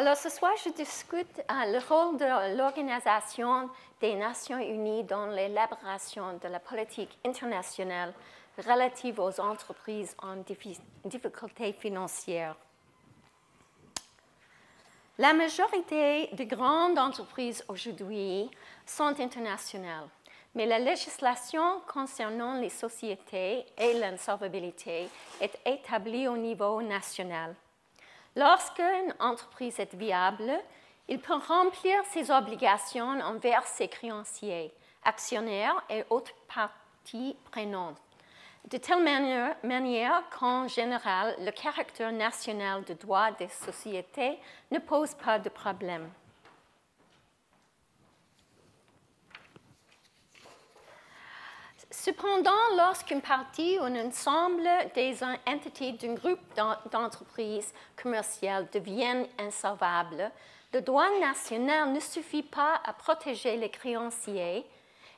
Alors, ce soir, je discute le rôle de l'Organisation des Nations Unies dans l'élaboration de la politique internationale relative aux entreprises en difficulté financière. La majorité des grandes entreprises aujourd'hui sont internationales, mais la législation concernant les sociétés et l'insolvabilité est établie au niveau national. Lorsqu'une entreprise est viable, il peut remplir ses obligations envers ses créanciers, actionnaires et autres parties prenantes, de telle manière qu'en général, le caractère national de droit des sociétés ne pose pas de problème. Cependant, lorsqu'une partie ou un ensemble des entités d'un groupe d'entreprises commerciales deviennent insolvables, le droit national ne suffit pas à protéger les créanciers,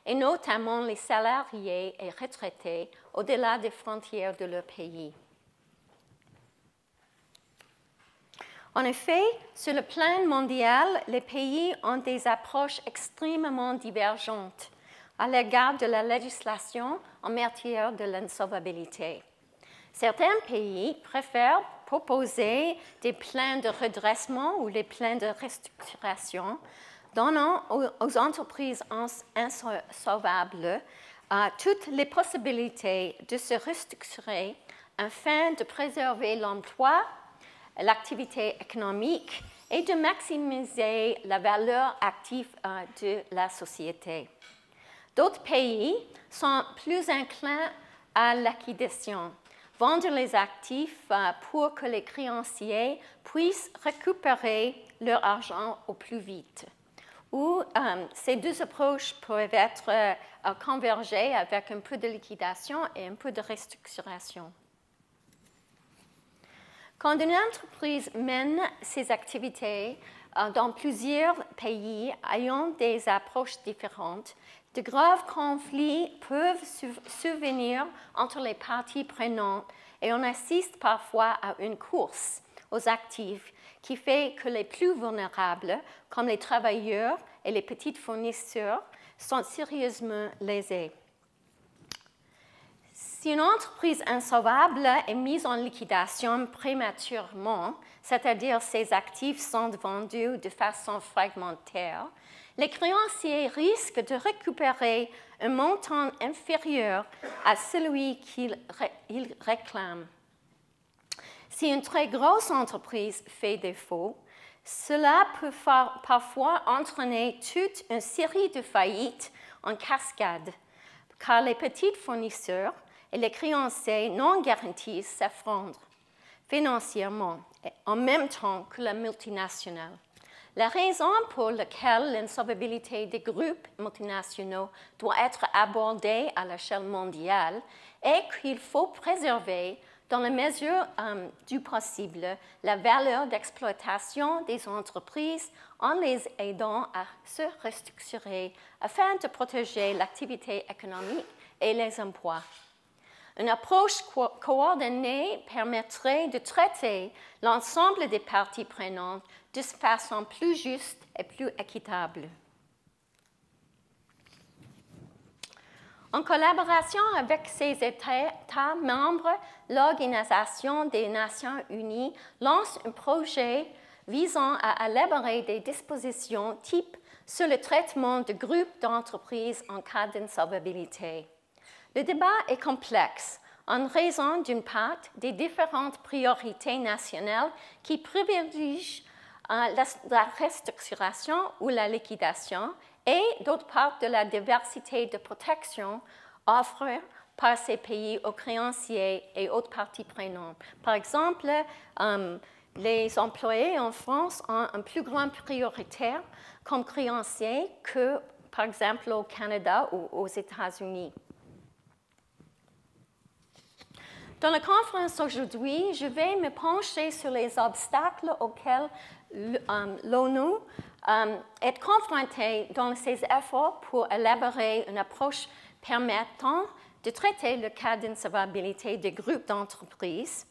et notamment les salariés et retraités, au-delà des frontières de leur pays. En effet, sur le plan mondial, les pays ont des approches extrêmement divergentes à l'égard de la législation en matière de l'insolvabilité. Certains pays préfèrent proposer des plans de redressement ou des plans de restructuration, donnant aux entreprises insolvables toutes les possibilités de se restructurer afin de préserver l'emploi, l'activité économique et de maximiser la valeur active de la société. D'autres pays sont plus inclins à la liquidation, vendre les actifs pour que les créanciers puissent récupérer leur argent au plus vite. Ou ces deux approches peuvent être convergées avec un peu de liquidation et un peu de restructuration. Quand une entreprise mène ses activités dans plusieurs pays ayant des approches différentes, de graves conflits peuvent survenir entre les parties prenantes et on assiste parfois à une course aux actifs qui fait que les plus vulnérables, comme les travailleurs et les petits fournisseurs, sont sérieusement lésés. Si une entreprise insolvable est mise en liquidation prématurément, c'est-à-dire ses actifs sont vendus de façon fragmentaire, les créanciers risquent de récupérer un montant inférieur à celui qu'ils réclament. Si une très grosse entreprise fait défaut, cela peut parfois entraîner toute une série de faillites en cascade, car les petits fournisseurs et les créanciers non garantis s'effondrent financièrement en même temps que la multinationale. La raison pour laquelle l'insolvabilité des groupes multinationaux doit être abordée à l'échelle mondiale est qu'il faut préserver, dans la mesure du possible, la valeur d'exploitation des entreprises en les aidant à se restructurer afin de protéger l'activité économique et les emplois. Une approche coordonnée permettrait de traiter l'ensemble des parties prenantes de façon plus juste et plus équitable. En collaboration avec ses États membres, l'Organisation des Nations Unies lance un projet visant à élaborer des dispositions types sur le traitement de groupes d'entreprises en cas d'insolvabilité. Le débat est complexe en raison, d'une part, des différentes priorités nationales qui privilégient la restructuration ou la liquidation et, d'autre part, de la diversité de protection offrée par ces pays aux créanciers et autres parties prenantes. Par exemple, les employés en France ont une plus grande priorité comme créanciers que, par exemple, au Canada ou aux États-Unis. Dans la conférence aujourd'hui, je vais me pencher sur les obstacles auxquels l'ONU est confrontée dans ses efforts pour élaborer une approche permettant de traiter le cas d'insolvabilité des groupes d'entreprises.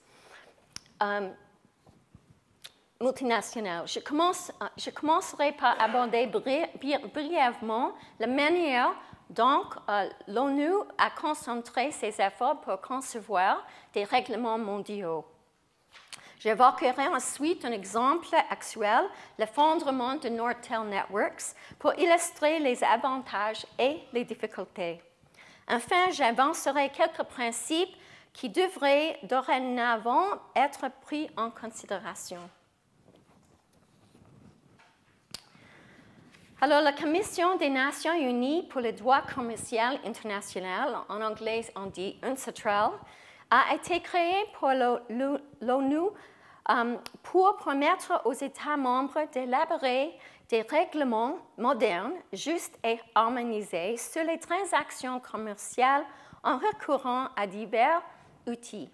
multinationales. Je commencerai par aborder brièvement la manière dont l'ONU a concentré ses efforts pour concevoir des règlements mondiaux. J'évoquerai ensuite un exemple actuel, l'effondrement de Nortel Networks, pour illustrer les avantages et les difficultés. Enfin, j'avancerai quelques principes qui devraient dorénavant être pris en considération. Alors, la Commission des Nations Unies pour le droit commercial international, en anglais on dit UNCITRAL, a été créée pour l'ONU pour permettre aux États membres d'élaborer des règlements modernes, justes et harmonisés sur les transactions commerciales en recourant à divers outils,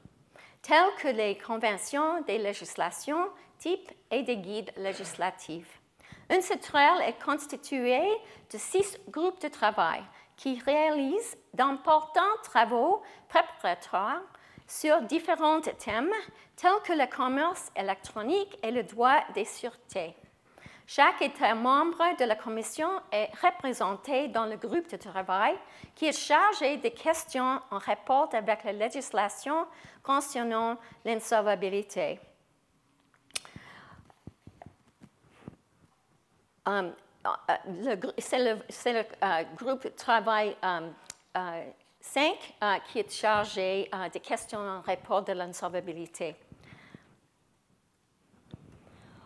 tels que les conventions, des législations types et des guides législatifs. UNCITRAL est constitué de 6 groupes de travail qui réalisent d'importants travaux préparatoires sur différents thèmes tels que le commerce électronique et le droit des sûretés. Chaque État membre de la Commission est représenté dans le groupe de travail qui est chargé des questions en rapport avec la législation concernant l'insolvabilité. C'est le groupe de travail 5 qui est chargé des questions en rapport de l'insolvabilité.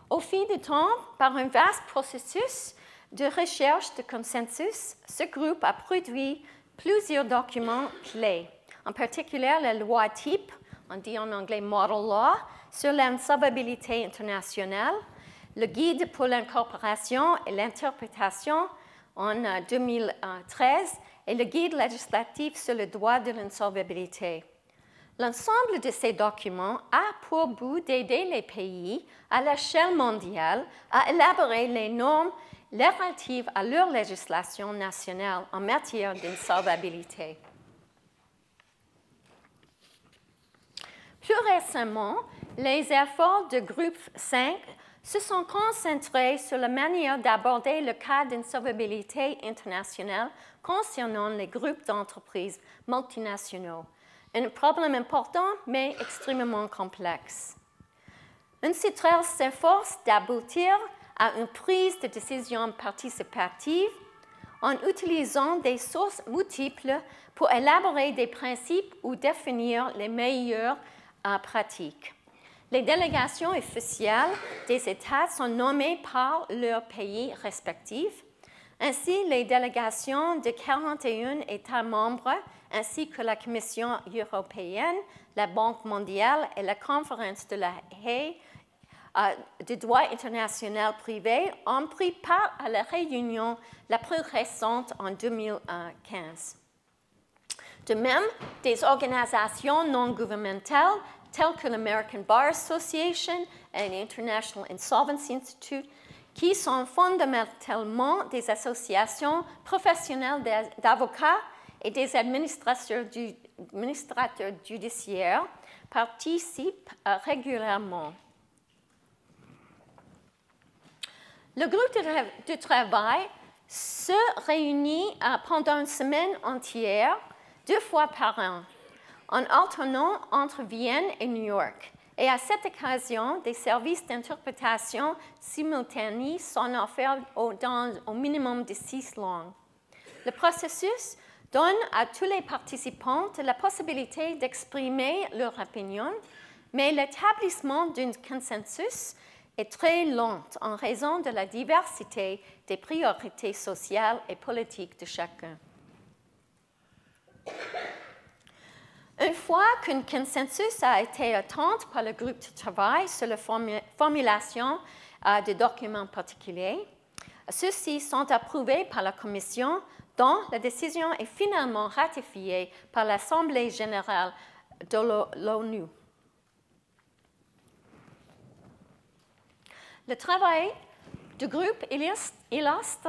Au fil du temps, par un vaste processus de recherche de consensus, ce groupe a produit plusieurs documents clés, en particulier la loi type, on dit en anglais Model Law, sur l'insolvabilité internationale, le guide pour l'incorporation et l'interprétation en 2013 et le guide législatif sur le droit de l'insolvabilité. L'ensemble de ces documents a pour but d'aider les pays à l'échelle mondiale à élaborer les normes relatives à leur législation nationale en matière d'insolvabilité. Plus récemment, les efforts du groupe 5 se sont concentrés sur la manière d'aborder le cas d'insolvabilité internationale concernant les groupes d'entreprises multinationaux, un problème important mais extrêmement complexe. UNCITRAL s'efforce d'aboutir à une prise de décision participative en utilisant des sources multiples pour élaborer des principes ou définir les meilleures pratiques. Les délégations officielles des États sont nommées par leurs pays respectifs. Ainsi, les délégations de 41 États membres, ainsi que la Commission européenne, la Banque mondiale et la Conférence de la Haye du droit international privé, ont pris part à la réunion la plus récente en 2015. De même, des organisations non gouvernementales telles que l'American Bar Association et l'International Insolvency Institute, qui sont fondamentalement des associations professionnelles d'avocats et des administrateurs judiciaires, participent régulièrement. Le groupe de travail se réunit pendant une semaine entière, 2 fois par an, en alternant entre Vienne et New York. Et à cette occasion, des services d'interprétation simultanés sont offerts dans au minimum de 6 langues. Le processus donne à tous les participants la possibilité d'exprimer leur opinion, mais l'établissement d'un consensus est très lent en raison de la diversité des priorités sociales et politiques de chacun. Une fois qu'un consensus a été atteint par le groupe de travail sur la formulation de documents particuliers, ceux-ci sont approuvés par la Commission, dont la décision est finalement ratifiée par l'Assemblée générale de l'ONU. Le travail du groupe illustre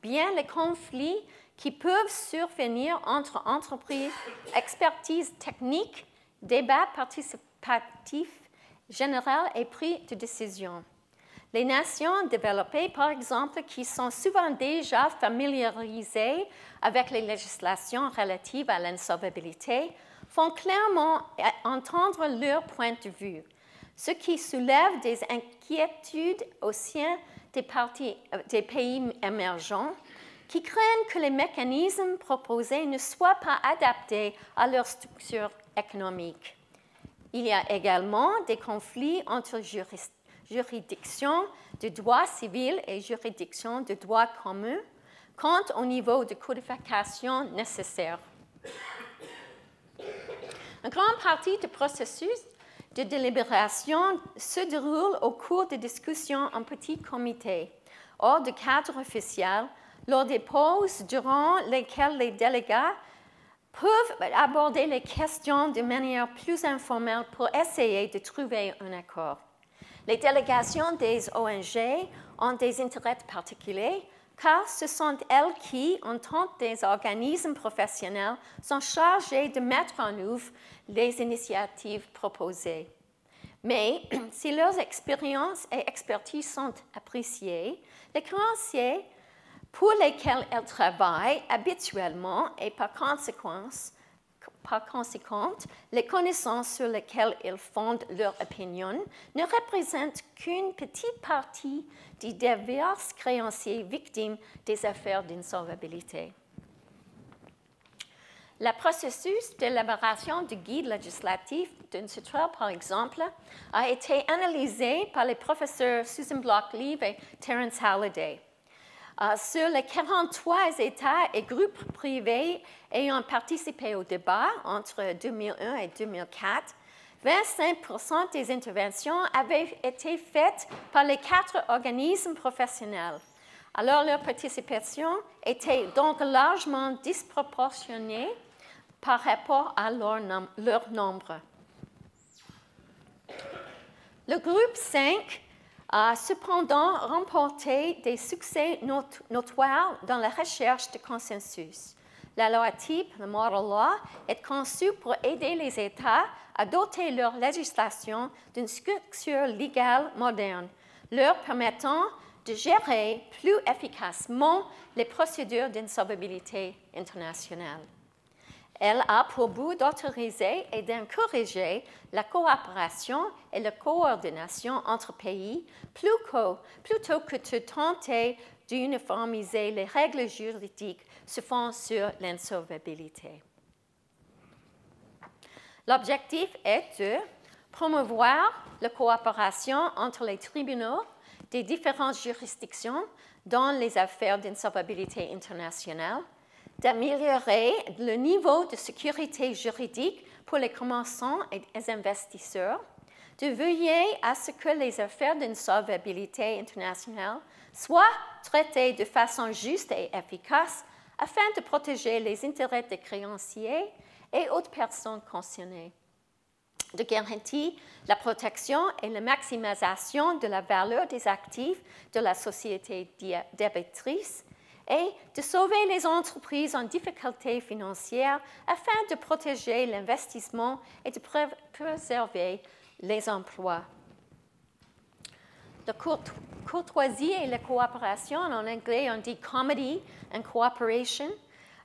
bien les conflits qui peuvent survenir entre entreprises, expertise technique, débat participatif général et prise de décision. Les nations développées, par exemple, qui sont souvent déjà familiarisées avec les législations relatives à l'insolvabilité, font clairement entendre leur point de vue, ce qui soulève des inquiétudes au sein des pays émergents qui craignent que les mécanismes proposés ne soient pas adaptés à leur structure économique. Il y a également des conflits entre juridictions de droit civil et juridictions de droit commun quant au niveau de codification nécessaire. Une grande partie du processus de délibération se déroule au cours de discussions en petits comités, hors du cadre officiel, lors des pauses durant lesquelles les délégats peuvent aborder les questions de manière plus informelle pour essayer de trouver un accord. Les délégations des ONG ont des intérêts particuliers car ce sont elles qui, en tant que des organismes professionnels, sont chargées de mettre en œuvre les initiatives proposées. Mais si leurs expériences et expertises sont appréciées, les créanciers pour lesquels elles travaillent habituellement et par conséquent, les connaissances sur lesquelles ils fondent leur opinion ne représentent qu'une petite partie des divers créanciers victimes des affaires d'insolvabilité. Le processus d'élaboration du guide législatif d'UNCITRAL, par exemple, a été analysé par les professeurs Susan Block-Leave et Terence Halliday. Sur les 43 États et groupes privés ayant participé au débat entre 2001 et 2004, 25% des interventions avaient été faites par les 4 organismes professionnels. Alors, leur participation était donc largement disproportionnée par rapport à leur nombre. Le groupe 5 a cependant remporté des succès notoires dans la recherche de consensus. La loi type, le Model Law, est conçue pour aider les États à doter leur législation d'une structure légale moderne, leur permettant de gérer plus efficacement les procédures d'insolvabilité internationale. Elle a pour but d'autoriser et d'encourager la coopération et la coordination entre pays plutôt que de tenter d'uniformiser les règles juridiques se fondant sur l'insolvabilité. L'objectif est de promouvoir la coopération entre les tribunaux des différentes juridictions dans les affaires d'insolvabilité internationale, d'améliorer le niveau de sécurité juridique pour les commerçants et les investisseurs, de veiller à ce que les affaires d'insolvabilité internationale soient traitées de façon juste et efficace afin de protéger les intérêts des créanciers et autres personnes concernées, de garantir la protection et la maximisation de la valeur des actifs de la société débitrice, et de sauver les entreprises en difficulté financière afin de protéger l'investissement et de préserver les emplois. La courtoisie et la coopération, en anglais on dit comedy and cooperation,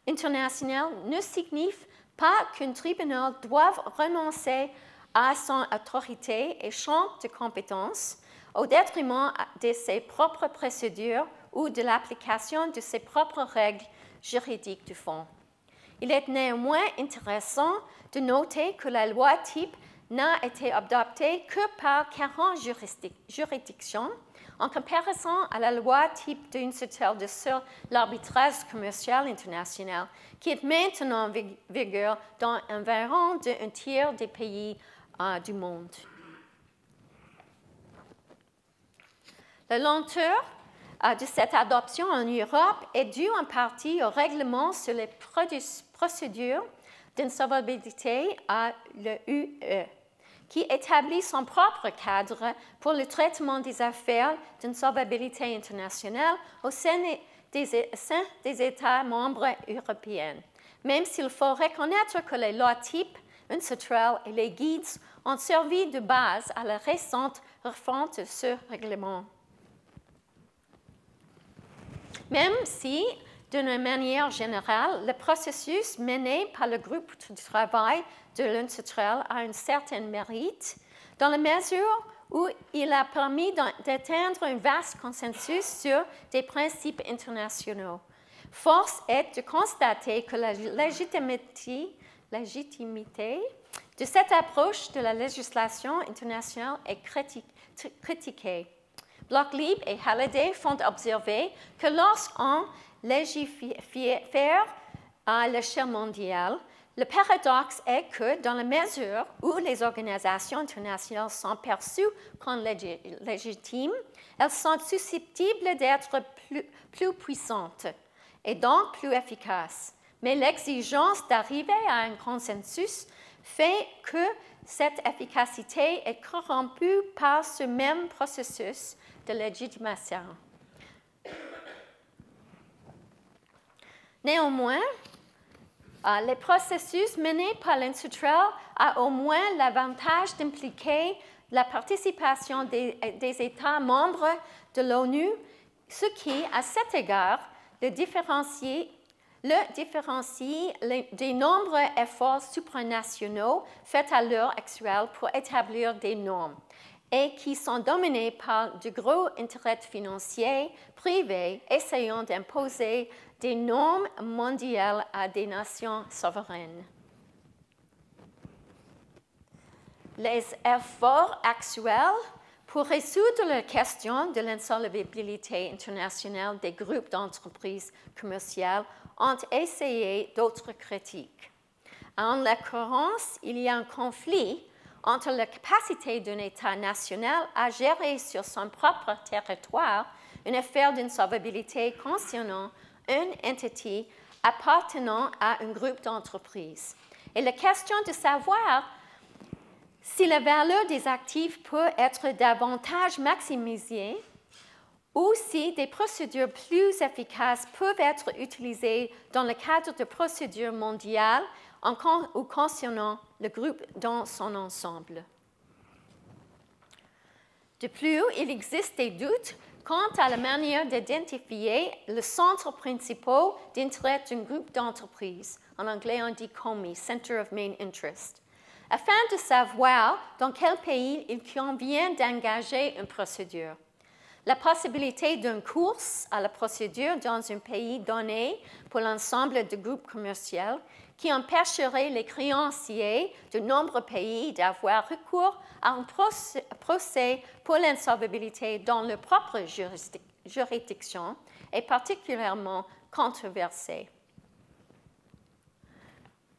international ne signifie pas qu'un tribunal doive renoncer à son autorité et champ de compétences au détriment de ses propres procédures ou de l'application de ses propres règles juridiques du fond. Il est néanmoins intéressant de noter que la loi type n'a été adoptée que par 40 juridictions en comparaison à la loi type d'UNCITRAL sur l'arbitrage commercial international qui est maintenant en vigueur dans environ un tiers des pays du monde. La lenteur de cette adoption en Europe est due en partie au règlement sur les procédures d'insolvabilité à l'UE, qui établit son propre cadre pour le traitement des affaires d'insolvabilité internationale au sein des États membres européens, même s'il faut reconnaître que les lois types, UNCITRAL et les guides ont servi de base à la récente refonte de ce règlement. Même si, d'une manière générale, le processus mené par le groupe de travail de l'UNCITRAL a un certain mérite, dans la mesure où il a permis d'atteindre un vaste consensus sur des principes internationaux. Force est de constater que la légitimité de cette approche de la législation internationale est critiquée. Bloch-Leib et Halliday font observer que lorsqu'on légifère à l'échelle mondiale, le paradoxe est que dans la mesure où les organisations internationales sont perçues comme légitimes, elles sont susceptibles d'être plus puissantes et donc plus efficaces. Mais l'exigence d'arriver à un consensus fait que cette efficacité est corrompue par ce même processus de légitimation. Néanmoins, les processus menés par l'UNCITRAL ont au moins l'avantage d'impliquer la participation des États membres de l'ONU, ce qui, à cet égard, le différencie des nombreux efforts supranationaux faits à l'heure actuelle pour établir des normes et qui sont dominés par de gros intérêts financiers privés essayant d'imposer des normes mondiales à des nations souveraines. Les efforts actuels pour résoudre la question de l'insolvabilité internationale des groupes d'entreprises commerciales ont essayé d'autres critiques. En l'occurrence, il y a un conflit entre la capacité d'un État national à gérer sur son propre territoire une affaire d'insolvabilité concernant une entité appartenant à un groupe d'entreprises. Et la question de savoir si la valeur des actifs peut être davantage maximisée ou si des procédures plus efficaces peuvent être utilisées dans le cadre de procédures mondiales ou concernant le groupe dans son ensemble. De plus, il existe des doutes quant à la manière d'identifier le centre principal d'intérêt d'un groupe d'entreprises. En anglais, on dit COMI, Center of Main Interest, afin de savoir dans quel pays il convient d'engager une procédure. La possibilité d'une course à la procédure dans un pays donné pour l'ensemble du groupe commercial qui empêcherait les créanciers de nombreux pays d'avoir recours à un procès pour l'insolvabilité dans leur propre juridiction est particulièrement controversée.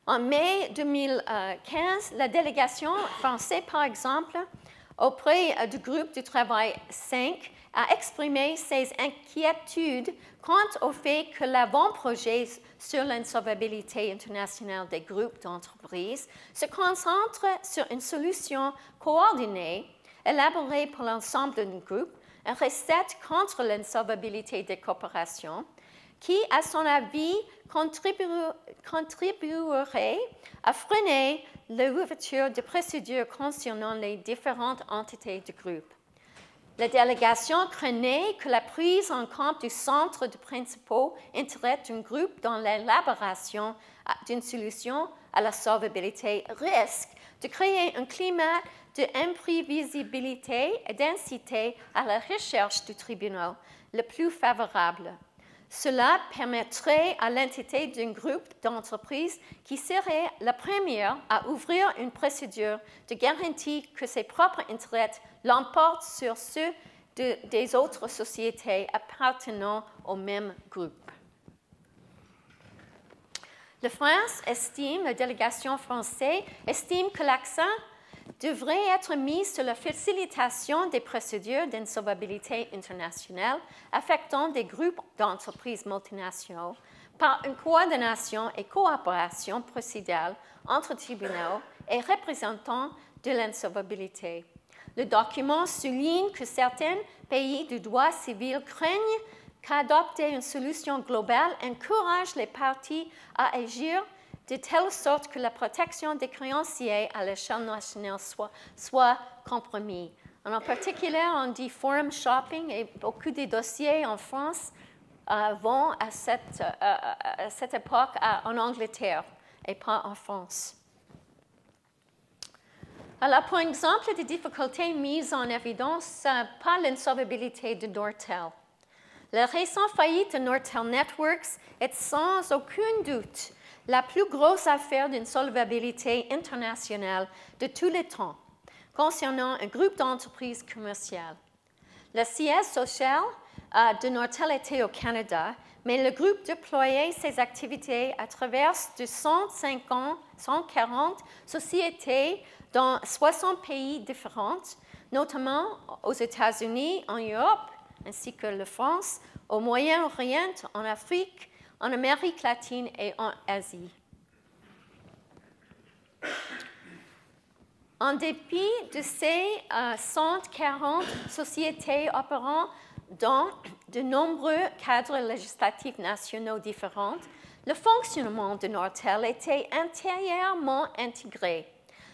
En mai 2015, la délégation française, par exemple, auprès du groupe de travail 5, a exprimé ses inquiétudes quant au fait que l'avant-projet sur l'insolvabilité internationale des groupes d'entreprises se concentre sur une solution coordonnée, élaborée pour l'ensemble du groupe, une recette contre l'insolvabilité des corporations, qui, à son avis, contribuerait à freiner l'ouverture de procédures concernant les différentes entités du groupe. La délégation craignait que la prise en compte du centre de principaux intérêts d'un groupe dans l'élaboration d'une solution à la solvabilité risque de créer un climat d'imprévisibilité et d'inciter à la recherche du tribunal le plus favorable. Cela permettrait à l'entité d'un groupe d'entreprises qui serait la première à ouvrir une procédure de garantie que ses propres intérêts l'emportent sur ceux des autres sociétés appartenant au même groupe. La délégation française estime que l'accent devrait être mis sur la facilitation des procédures d'insolvabilité internationale affectant des groupes d'entreprises multinationales par une coordination et coopération procédurale entre tribunaux et représentants de l'insolvabilité. Le document souligne que certains pays du droit civil craignent qu'adopter une solution globale encourage les parties à agir de telle sorte que la protection des créanciers à l'échelle nationale soit compromise. En particulier, on dit forum shopping et beaucoup de dossiers en France vont à cette époque en Angleterre et pas en France. Alors, par exemple, des difficultés mises en évidence par l'insolvabilité de Nortel. La récente faillite de Nortel Networks est sans aucun doute la plus grosse affaire d'insolvabilité internationale de tous les temps, concernant un groupe d'entreprises commerciales. Le siège social de Nortel était au Canada, mais le groupe déployait ses activités à travers de 140 sociétés dans 60 pays différents, notamment aux États-Unis, en Europe, ainsi que la France, au Moyen-Orient, en Afrique, en Amérique latine et en Asie. En dépit de ces 140 sociétés opérant dans de nombreux cadres législatifs nationaux différents, le fonctionnement de Nortel était entièrement intégré,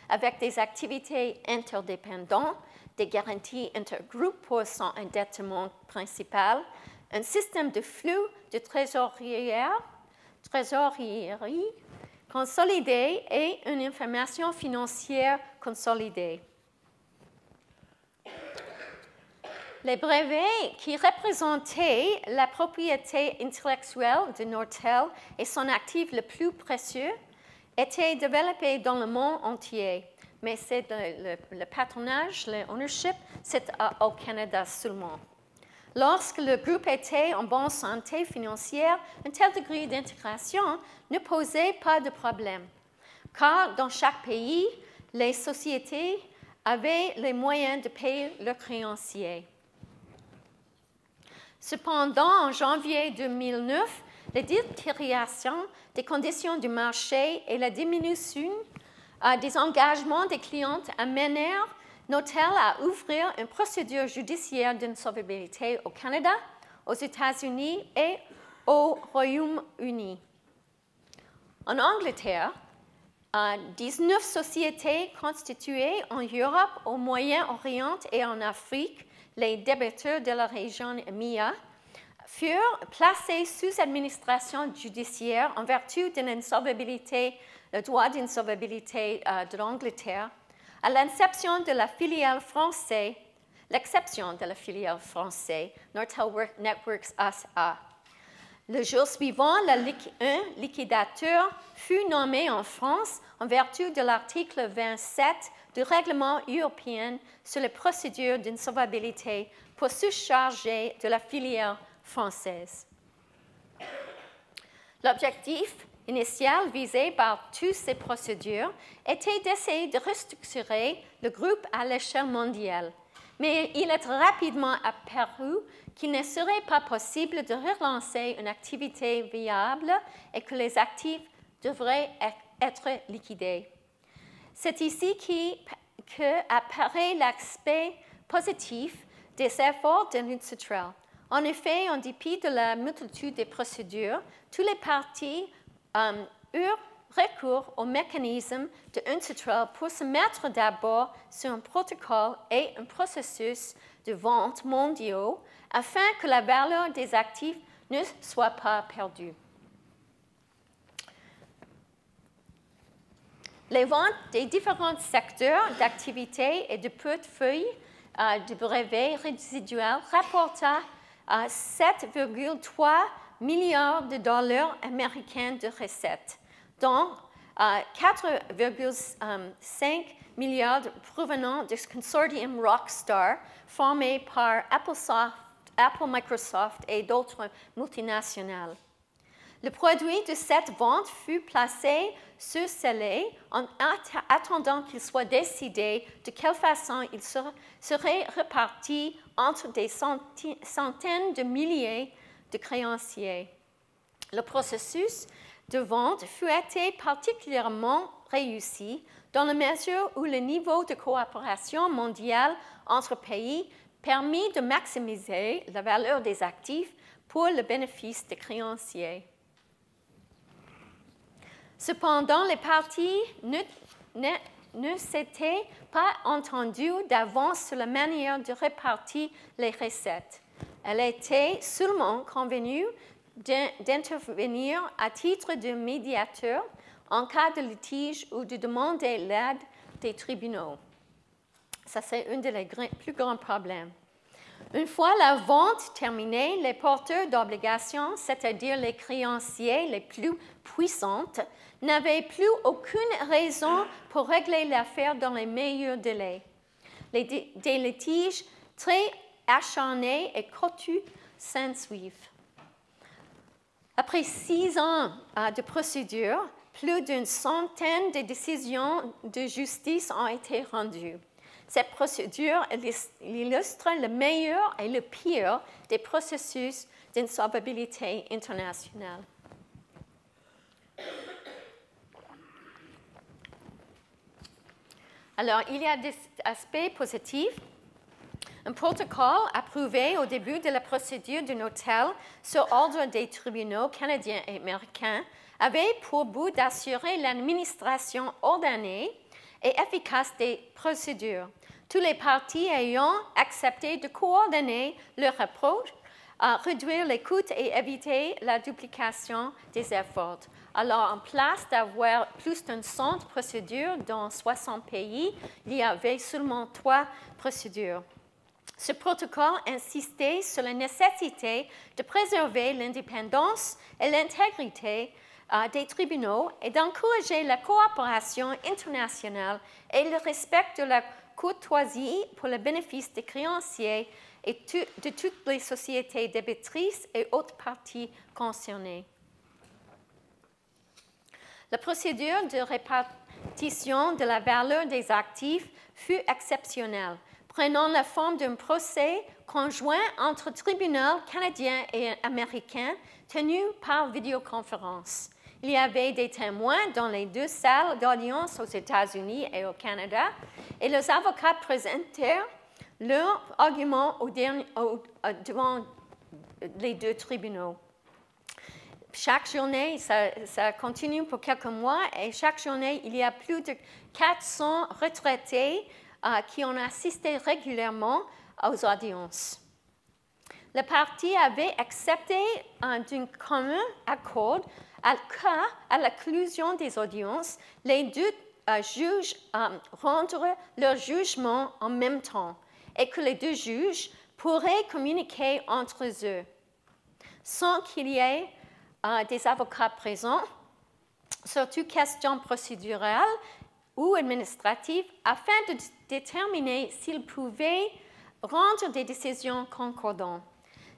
avec des activités interdépendantes, des garanties intergroupes pour son endettement principal, un système de flux de trésorerie consolidé et une information financière consolidée. Les brevets qui représentaient la propriété intellectuelle de Nortel et son actif le plus précieux étaient développés dans le monde entier, mais c'est le patronage, le ownership, c'est au Canada seulement. Lorsque le groupe était en bonne santé financière, un tel degré d'intégration ne posait pas de problème, car dans chaque pays, les sociétés avaient les moyens de payer leurs créanciers. Cependant, en janvier 2009, la détérioration des conditions du marché et la diminution des engagements des clients amenèrent Nortel à ouvrir une procédure judiciaire d'insolvabilité au Canada, aux États-Unis et au Royaume-Uni. En Angleterre, 19 sociétés constituées en Europe, au Moyen-Orient et en Afrique, les débiteurs de la région EMEA, furent placés sous administration judiciaire en vertu d'une insolvabilité, le droit d'insolvabilité de l'Angleterre, à l'exception de la filiale française, Nortel Networks SA. Le jour suivant, un liquidateur fut nommé en France en vertu de l'article 27 du règlement européen sur les procédures d'insolvabilité pour se charger de la filiale française. L'objectif initial visé par toutes ces procédures était d'essayer de restructurer le groupe à l'échelle mondiale, mais il est rapidement apparu qu'il ne serait pas possible de relancer une activité viable et que les actifs devraient être liquidés. C'est ici qu'apparaît l'aspect positif des efforts de Nortel. En effet, en dépit de la multitude des procédures, toutes les parties eurent recours au mécanisme de Nortel pour se mettre d'abord sur un protocole et un processus de vente mondiaux afin que la valeur des actifs ne soit pas perdue. Les ventes des différents secteurs d'activité et de portefeuille de brevets résiduels rapporta 7,3 milliards de dollars américains de recettes, dont 4,5 milliards provenant du consortium Rockstar, formé par Apple, Microsoft et d'autres multinationales. Le produit de cette vente fut placé sur scellé en attendant qu'il soit décidé de quelle façon il serait réparti entre des centaines de milliers de créanciers. Le processus de vente fut été particulièrement réussi dans la mesure où le niveau de coopération mondiale entre pays permit de maximiser la valeur des actifs pour le bénéfice des créanciers. Cependant, les parties ne s'étaient pas entendues d'avance sur la manière de répartir les recettes. Elle était seulement convenue d'intervenir à titre de médiateur en cas de litige ou de demander l'aide des tribunaux. Ça, c'est un des plus grands problèmes. Une fois la vente terminée, les porteurs d'obligations, c'est-à-dire les créanciers les plus puissants, n'avaient plus aucune raison pour régler l'affaire dans les meilleurs délais. Des litiges très acharnés et coûteux s'ensuivent. Après 6 ans de procédure, plus d'une centaine de décisions de justice ont été rendues. Cette procédure illustre le meilleur et le pire des processus d'insolvabilité internationale. Alors, il y a des aspects positifs. Un protocole approuvé au début de la procédure d'un hôtel sur ordre des tribunaux canadiens et américains avait pour but d'assurer l'administration ordonnée et efficace des procédures. Tous les partis ayant accepté de coordonner leur approche, réduire les coûts et éviter la duplication des efforts. Alors, en place d'avoir plus d'une 100 procédures dans 60 pays, il y avait seulement 3 procédures. Ce protocole insistait sur la nécessité de préserver l'indépendance et l'intégrité des tribunaux et d'encourager la coopération internationale et le respect de la courtoisie pour le bénéfice des créanciers et de toutes les sociétés débitrices et autres parties concernées. La procédure de répartition de la valeur des actifs fut exceptionnelle, prenant la forme d'un procès conjoint entre tribunaux canadiens et américains tenu par vidéoconférence. Il y avait des témoins dans les 2 salles d'audience aux États-Unis et au Canada, et les avocats présentèrent leurs arguments devant les 2 tribunaux. Chaque journée, ça continue pour quelques mois, et chaque journée, il y a plus de 400 retraités qui ont assisté régulièrement aux audiences. Les parties avaient accepté d'un commun accord à la conclusion des audiences, les 2 juges rendront leur jugement en même temps et que les 2 juges pourraient communiquer entre eux sans qu'il y ait des avocats présents, surtout questions procédurales ou administratives, afin de déterminer s'ils pouvaient rendre des décisions concordantes.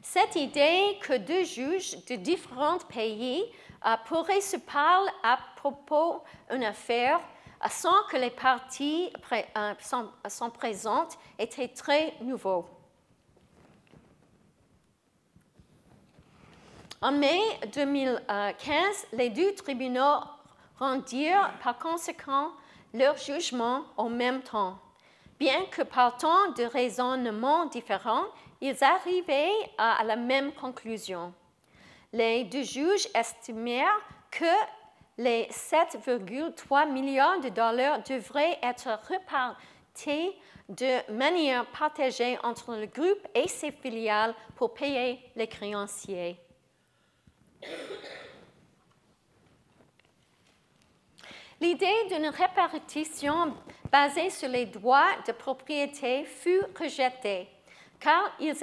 Cette idée que 2 juges de différents pays pourraient se parler à propos d'une affaire sans que les parties sont présentes était très nouveau. En mai 2015, les 2 tribunaux rendirent par conséquent leur jugement en même temps. Bien que partant de raisonnements différents, ils arrivaient à la même conclusion. Les 2 juges estimèrent que les 7,3 milliards de dollars devraient être répartis de manière partagée entre le groupe et ses filiales pour payer les créanciers. L'idée d'une répartition basée sur les droits de propriété fut rejetée, car ils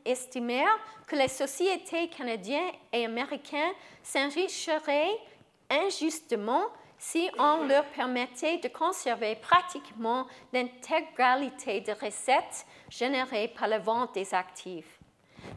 estimèrent que les sociétés canadiennes et américaines s'enrichiraient injustement si on leur permettait de conserver pratiquement l'intégralité des recettes générées par la vente des actifs.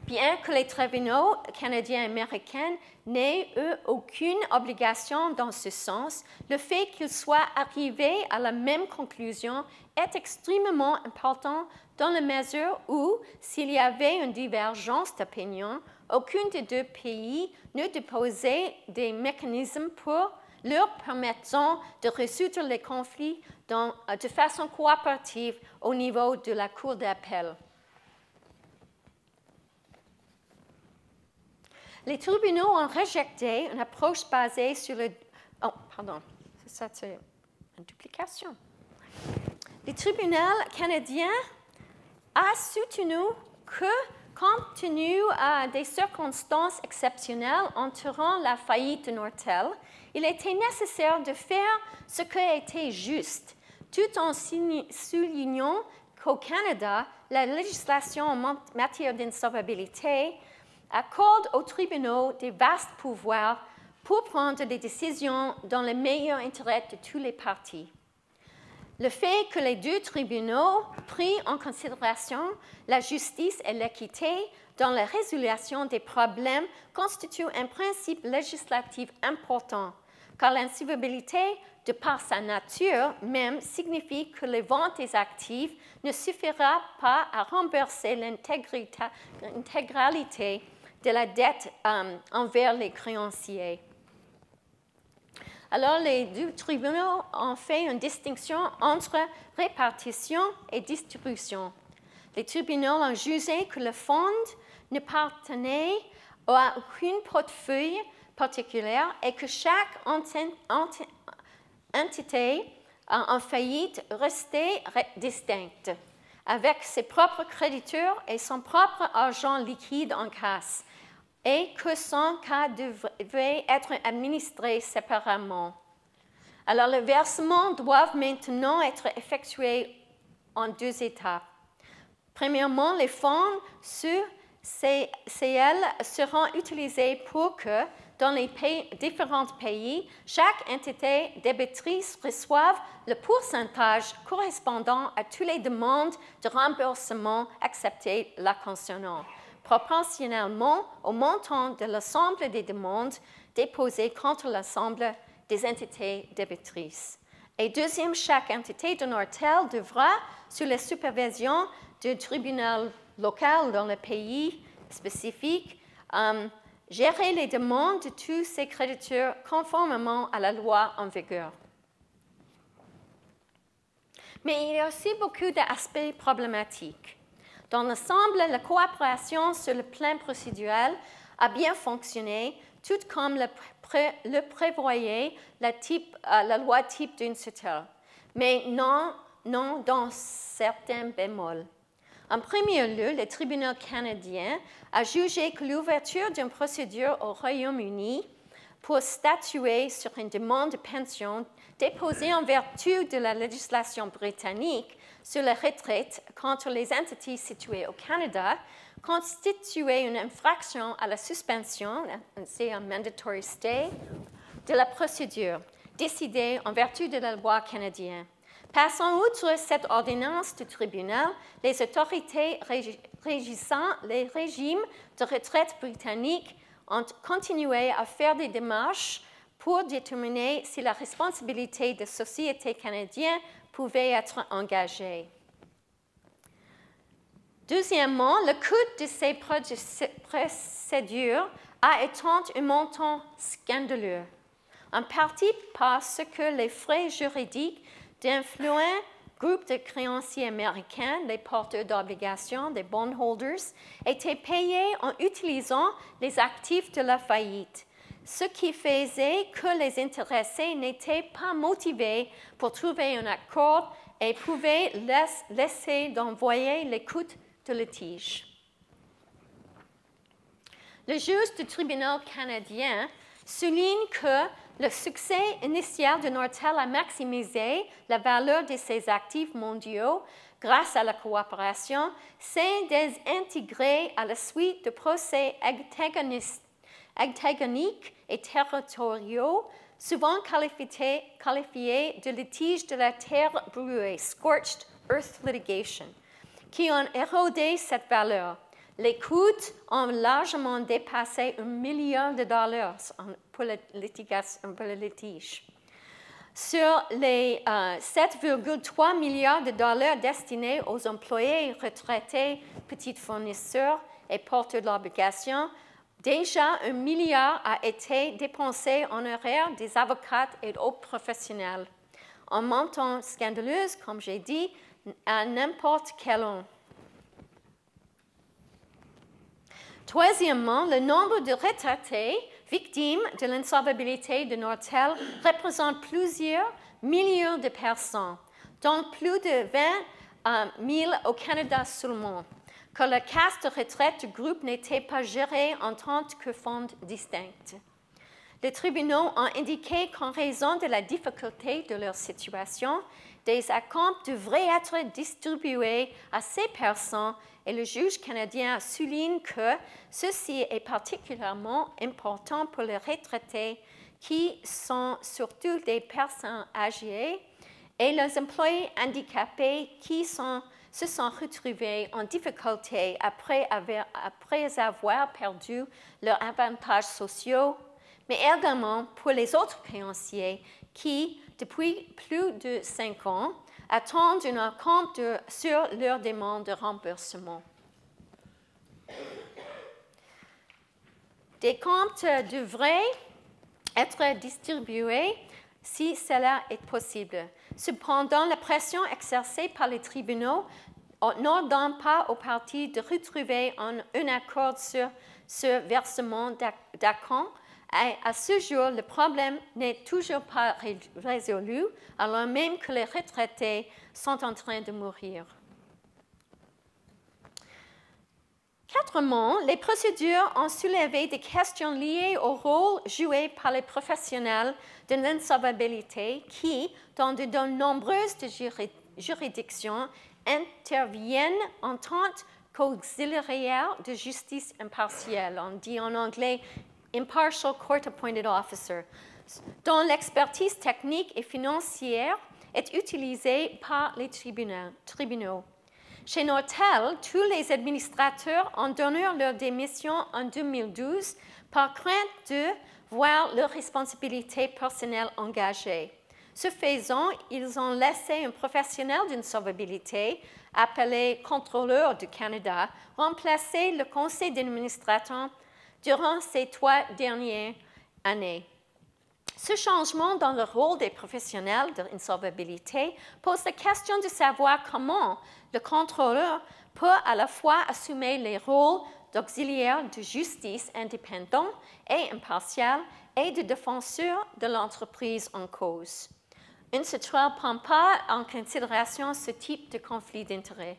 Bien que les tribunaux canadiens et américains n'aient eu aucune obligation dans ce sens, le fait qu'ils soient arrivés à la même conclusion est extrêmement important dans la mesure où, s'il y avait une divergence d'opinion, aucun des 2 pays ne déposait des mécanismes pour leur permettant de résoudre les conflits de façon coopérative au niveau de la Cour d'appel. Les tribunaux ont rejeté une approche basée sur le... Oh, pardon, ça c'est une duplication. Le tribunal canadien a soutenu que compte tenu des circonstances exceptionnelles entourant la faillite de Nortel, il était nécessaire de faire ce qui était juste, tout en soulignant qu'au Canada, la législation en matière d'insolvabilité accorde aux tribunaux des vastes pouvoirs pour prendre des décisions dans le meilleur intérêt de tous les parties. Le fait que les deux tribunaux prient en considération la justice et l'équité dans la résolution des problèmes constitue un principe législatif important, car l'insolvabilité, de par sa nature même, signifie que les ventes des actifs ne suffira pas à rembourser l'intégralité de la dette envers les créanciers. Alors, les deux tribunaux ont fait une distinction entre répartition et distribution. Les tribunaux ont jugé que le fonds n'appartenait à aucune portefeuille particulière et que chaque entité en faillite restait distincte, avec ses propres créditeurs et son propre argent liquide en caisse, et que son cas devait être administré séparément. Alors, les versements doivent maintenant être effectués en deux étapes. Premièrement, les fonds sur CL seront utilisés pour que, dans les différents pays, chaque entité débitrice reçoive le pourcentage correspondant à toutes les demandes de remboursement acceptées la concernant, proportionnellement au montant de l'ensemble des demandes déposées contre l'ensemble des entités débitrices. Et deuxième, chaque entité de Nortel devra, sous la supervision du tribunal local dans le pays spécifique, gérer les demandes de tous ses créditeurs conformément à la loi en vigueur. Mais il y a aussi beaucoup d'aspects problématiques. Dans l'ensemble, la coopération sur le plan procédural a bien fonctionné, tout comme le prévoyait la loi type d'Unsetel, mais non dans certains bémols. En premier lieu, le tribunal canadien a jugé que l'ouverture d'une procédure au Royaume-Uni pour statuer sur une demande de pension déposée en vertu de la législation britannique sur la retraite contre les entités situées au Canada constituait une infraction à la suspension, c'est un mandatory stay, de la procédure décidée en vertu de la loi canadienne. Passant outre cette ordonnance du tribunal, les autorités régissant les régimes de retraite britanniques ont continué à faire des démarches pour déterminer si la responsabilité des sociétés canadiennes pouvait être engagée. Deuxièmement, le coût de ces procédures a été un montant scandaleux, en partie parce que les frais juridiques d'influents groupes de créanciers américains, les porteurs d'obligations, des bondholders, étaient payés en utilisant les actifs de la faillite, ce qui faisait que les intéressés n'étaient pas motivés pour trouver un accord et pouvaient laisser d'envoyer les coûts de litige. Le juge du tribunal canadien souligne que le succès initial de Nortel a maximisé la valeur de ses actifs mondiaux grâce à la coopération, sans désintégré à la suite de procès antagoniques et territoriaux, souvent qualifiés de litiges de la terre brûlée, scorched earth litigation, qui ont érodé cette valeur. Les coûts ont largement dépassé $1 milliard pour le litige. Sur les 7,3 milliards destinés aux employés retraités, petits fournisseurs et porteurs de l'obligation, déjà $1 milliard a été dépensé en horaires des avocats et d'autres professionnels, un montant scandaleux, comme j'ai dit, à n'importe quel an. Troisièmement, le nombre de retraités victimes de l'insolvabilité de Nortel représente plusieurs millions de personnes, dont plus de 20 000 au Canada seulement. que la casse de retraite du groupe n'était pas gérée en tant que fonds distincts. Les tribunaux ont indiqué qu'en raison de la difficulté de leur situation, des acomptes devraient être distribués à ces personnes et le juge canadien souligne que ceci est particulièrement important pour les retraités qui sont surtout des personnes âgées et les employés handicapés qui se sont retrouvés en difficulté après avoir perdu leurs avantages sociaux, mais également pour les autres créanciers qui, depuis plus de 5 ans, attendent un acompte sur leur demande de remboursement. Des comptes devraient être distribués si cela est possible. Cependant, la pression exercée par les tribunaux n'ordonne pas aux parties de retrouver un accord sur ce versement d'acompte. À ce jour, le problème n'est toujours pas résolu, alors même que les retraités sont en train de mourir. Quatrièmement, les procédures ont soulevé des questions liées au rôle joué par les professionnels de l'insolvabilité qui, dans de nombreuses juridictions, interviennent en tant qu'auxiliaires de justice impartiale. On dit en anglais impartial court-appointed officer, dont l'expertise technique et financière est utilisée par les tribunaux. Chez Nortel, tous les administrateurs ont donné leur démission en 2012 par crainte de voir leurs responsabilités personnelles engagées. Ce faisant, ils ont laissé un professionnel d'insolvabilité, appelé Contrôleur du Canada, remplacer le conseil d'administration durant ces 3 dernières années. Ce changement dans le rôle des professionnels de l'insolvabilité pose la question de savoir comment le contrôleur peut à la fois assumer les rôles d'auxiliaire de justice indépendant et impartial et de défenseur de l'entreprise en cause. Il ne prend pas en considération ce type de conflit d'intérêts.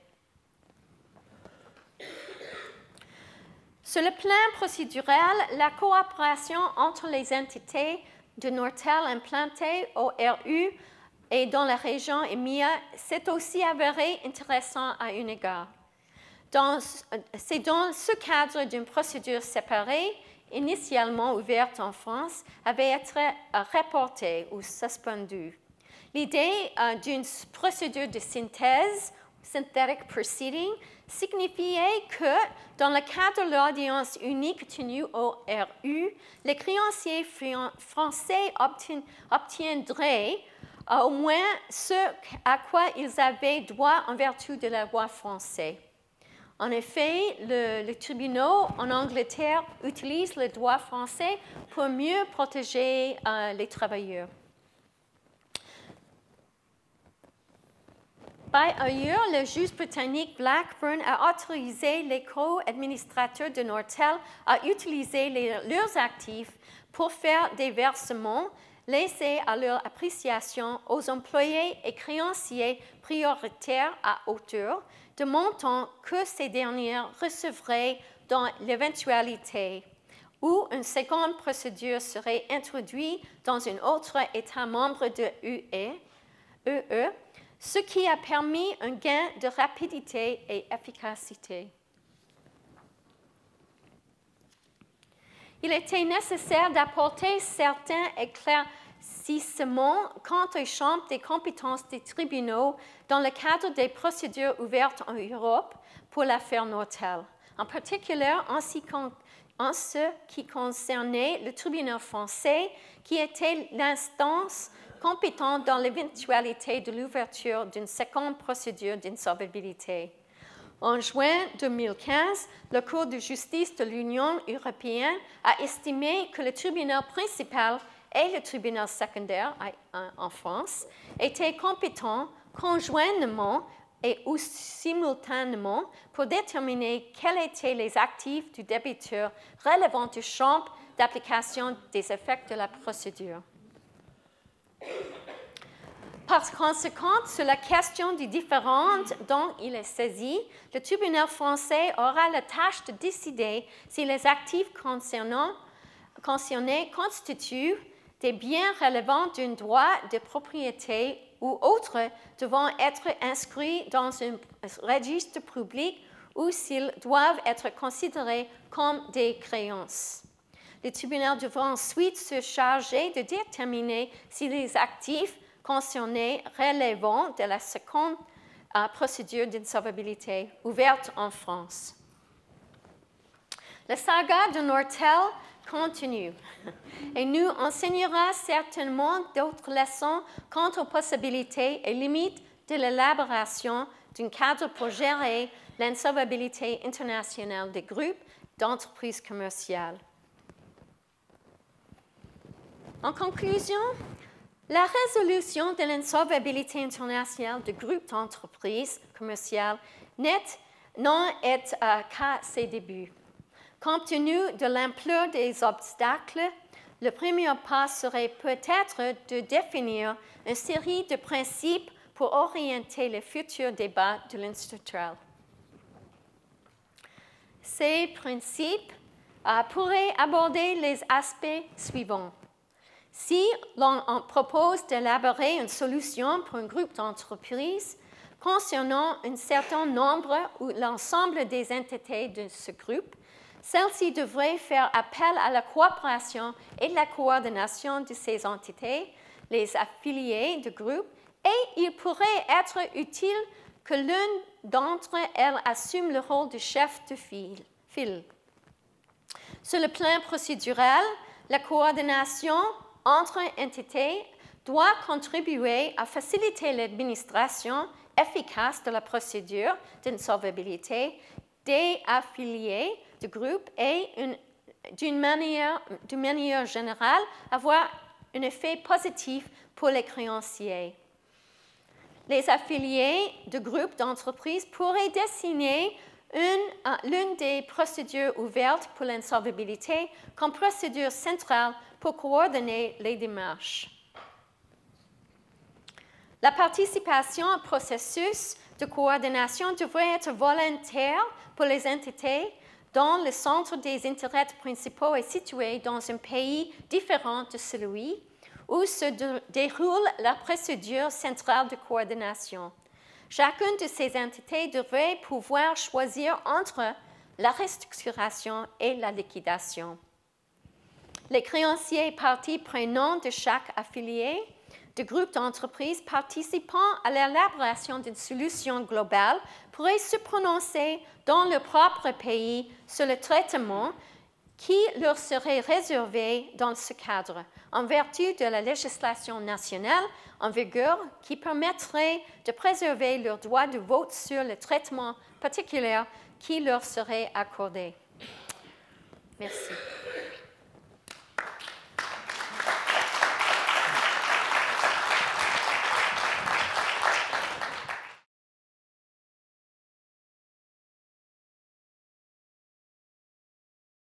Sur le plan procédural, la coopération entre les entités de Nortel implantées au RU et dans la région EMEA s'est aussi avéré intéressant à un égard. C'est dans ce cadre d'une procédure séparée, initialement ouverte en France, avait été reportée ou suspendue. L'idée d'une procédure de synthèse, synthetic proceeding, signifiait que, dans le cadre de l'audience unique tenue au RU, les créanciers français obtiendraient au moins ce à quoi ils avaient droit en vertu de la loi française. En effet, les tribunaux en Angleterre utilisent le droit français pour mieux protéger les travailleurs. Par ailleurs, le juge britannique Blackburn a autorisé les co-administrateurs de Nortel à utiliser leurs actifs pour faire des versements laissés à leur appréciation aux employés et créanciers prioritaires à hauteur de montants que ces derniers recevraient dans l'éventualité où une seconde procédure serait introduite dans un autre État membre de UE, ce qui a permis un gain de rapidité et efficacité. Il était nécessaire d'apporter certains éclaircissements quant au champ des compétences des tribunaux dans le cadre des procédures ouvertes en Europe pour l'affaire Nortel, en particulier en ce qui concernait le tribunal français, qui était l'instance compétente dans l'éventualité de l'ouverture d'une seconde procédure d'insolvabilité. En juin 2015, la Cour de justice de l'Union européenne a estimé que le tribunal principal et le tribunal secondaire en France étaient compétents conjointement et ou simultanément pour déterminer quels étaient les actifs du débiteur relevant du champ d'application des effets de la procédure. Par conséquent, sur la question des différends dont il est saisi, le tribunal français aura la tâche de décider si les actifs concernés constituent des biens relevant d'un droit de propriété ou autres devant être inscrits dans un registre public ou s'ils doivent être considérés comme des créances. Le tribunal devra ensuite se charger de déterminer si les actifs concernés relèvent de la seconde procédure d'insolvabilité ouverte en France. La saga de Nortel continue et nous enseignera certainement d'autres leçons quant aux possibilités et limites de l'élaboration d'un cadre pour gérer l'insolvabilité internationale des groupes d'entreprises commerciales. En conclusion, la résolution de l'insolvabilité internationale de groupes d'entreprises commerciales n'en est qu'à ses débuts. Compte tenu de l'ampleur des obstacles, le premier pas serait peut-être de définir une série de principes pour orienter les futurs débats de l'Institut. Ces principes pourraient aborder les aspects suivants. Si l'on propose d'élaborer une solution pour un groupe d'entreprises concernant un certain nombre ou l'ensemble des entités de ce groupe, celle-ci devrait faire appel à la coopération et la coordination de ces entités, les affiliés du groupe, et il pourrait être utile que l'une d'entre elles assume le rôle de chef de file. Sur le plan procédural, la coordination entre entités doit contribuer à faciliter l'administration efficace de la procédure d'insolvabilité des affiliés du groupe et, d'une manière générale, avoir un effet positif pour les créanciers. Les affiliés du groupe d'entreprises pourraient désigner l'une des procédures ouvertes pour l'insolvabilité comme procédure centrale pour coordonner les démarches. La participation au processus de coordination devrait être volontaire pour les entités dont le centre des intérêts principaux est situé dans un pays différent de celui où se déroule la procédure centrale de coordination. Chacune de ces entités devrait pouvoir choisir entre la restructuration et la liquidation. Les créanciers parties prenantes de chaque affilié du groupe d'entreprises participant à l'élaboration d'une solution globale pourraient se prononcer dans leur propre pays sur le traitement qui leur serait réservé dans ce cadre, en vertu de la législation nationale en vigueur qui permettrait de préserver leur droit de vote sur le traitement particulier qui leur serait accordé. Merci.